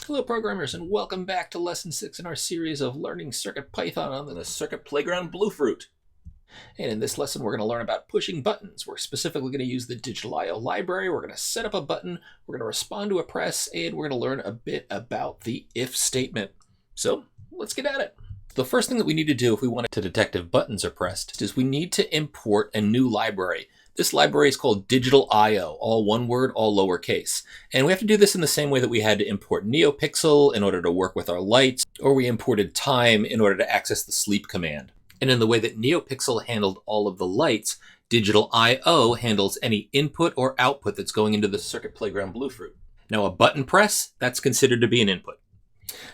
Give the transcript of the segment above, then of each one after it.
Hello programmers, and welcome back to lesson 6 in our series of learning CircuitPython on the Circuit Playground Bluefruit. And in this lesson we're going to learn about pushing buttons. We're specifically going to use the digitalio library. We're going to set up a button, we're going to respond to a press, and we're going to learn a bit about the if statement. So let's get at it. The first thing that we need to do if we want to detect if buttons are pressed is we need to import a new library. This library is called digitalio, all one word, all lowercase. And we have to do this in the same way that we had to import NeoPixel in order to work with our lights, or we imported time in order to access the sleep command. And in the way that NeoPixel handled all of the lights, digitalio handles any input or output that's going into the Circuit Playground Bluefruit. Now a button press, that's considered to be an input.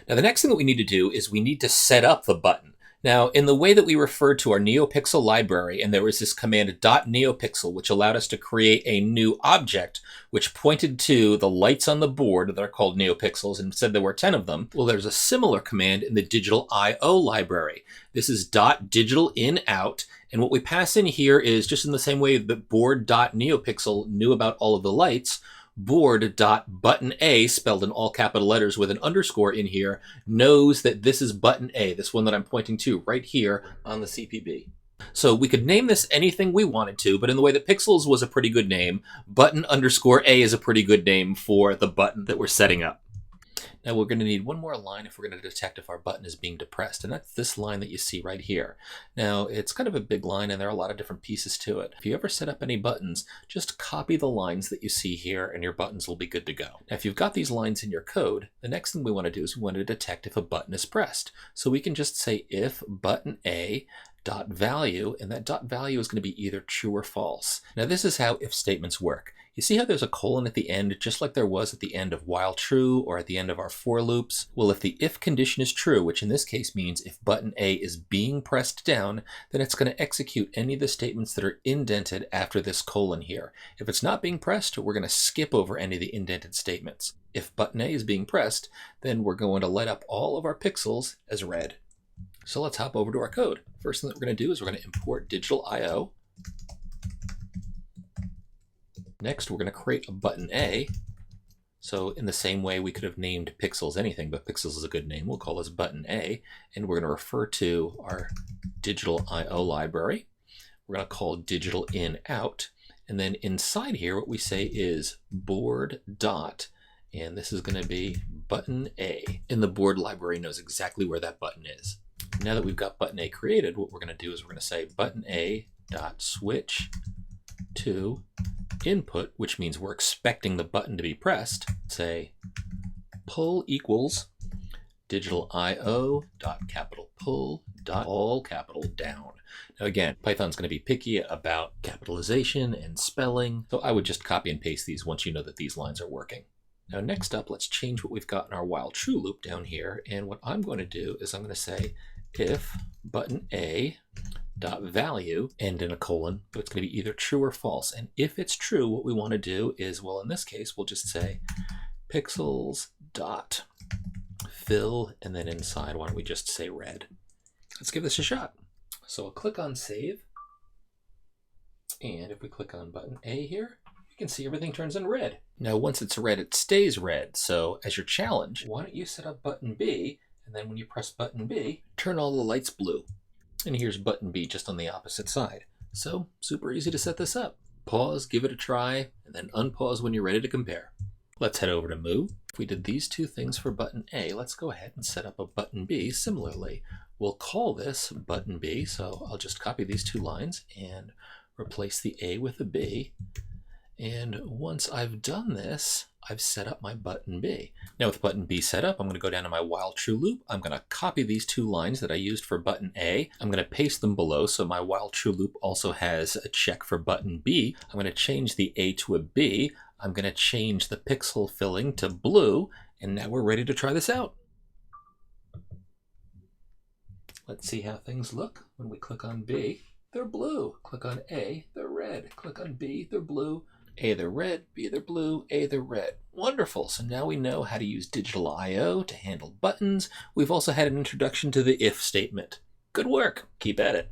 Now the next thing that we need to do is we need to set up the button. Now, in the way that we referred to our NeoPixel library, and there was this command .neopixel, which allowed us to create a new object, which pointed to the lights on the board that are called NeoPixels, and said there were 10 of them. Well, there's a similar command in the digitalio library. This is .digitalinOut, and what we pass in here is just in the same way that board.neopixel knew about all of the lights, board.button A, spelled in all capital letters with an underscore in here, knows that this is button A, this one that I'm pointing to right here on the CPB. So we could name this anything we wanted to, but in the way that pixels was a pretty good name, button underscore A is a pretty good name for the button that we're setting up. Now we're going to need one more line if we're going to detect if our button is being depressed, and that's this line that you see right here. Now it's kind of a big line and there are a lot of different pieces to it. If you ever set up any buttons, just copy the lines that you see here and your buttons will be good to go. Now if you've got these lines in your code, the next thing we want to do is we want to detect if a button is pressed. So we can just say if button A dot value, and that dot value is going to be either true or false. Now this is how if statements work. You see how there's a colon at the end, just like there was at the end of while true or at the end of our for loops? Well, if the if condition is true, which in this case means if button A is being pressed down, then it's going to execute any of the statements that are indented after this colon here. If it's not being pressed, we're going to skip over any of the indented statements. If button A is being pressed, then we're going to light up all of our pixels as red. So let's hop over to our code. First thing that we're going to do is we're going to import digitalio. Next, we're going to create a button A. So in the same way we could have named pixels anything, but pixels is a good name. We'll call this button A, and we're going to refer to our digitalio library. We're going to call digitalinout, and then inside here what we say is board dot, and this is going to be button A. And the board library knows exactly where that button is. Now that we've got button A created, what we're going to do is we're going to say button A dot switch to input, which means we're expecting the button to be pressed. Say pull equals digitalio dot capital pull dot all capital down. Now again, Python's going to be picky about capitalization and spelling, so I would just copy and paste these once you know that these lines are working. Now next up, let's change what we've got in our while true loop down here, and what I'm going to do is I'm going to say if button A dot value, and in a colon, so it's going to be either true or false. And if it's true, what we want to do is, well, in this case, we'll just say pixels dot fill, and then inside, why don't we just say red? Let's give this a shot. So I'll click on save, and if we click on button A here, you can see everything turns in red. Now once it's red, it stays red. So as your challenge, why don't you set up button B, and then when you press button B, turn all the lights blue. And here's button B just on the opposite side. So super easy to set this up. Pause, give it a try, and then unpause when you're ready to compare. Let's head over to move. If we did these two things for button A, let's go ahead and set up a button B similarly. We'll call this button B, so I'll just copy these two lines and replace the A with a B. And once I've done this, I've set up my button B. Now with button B set up, I'm going to go down to my while true loop. I'm going to copy these two lines that I used for button A. I'm going to paste them below so my while true loop also has a check for button B. I'm going to change the A to a B. I'm going to change the pixel filling to blue, and now we're ready to try this out. Let's see how things look when we click on B. They're blue. Click on A, they're red. Click on B, they're blue. A, they're red, B, they're blue, A, they're red. Wonderful. So now we know how to use digitalio to handle buttons. We've also had an introduction to the if statement. Good work. Keep at it.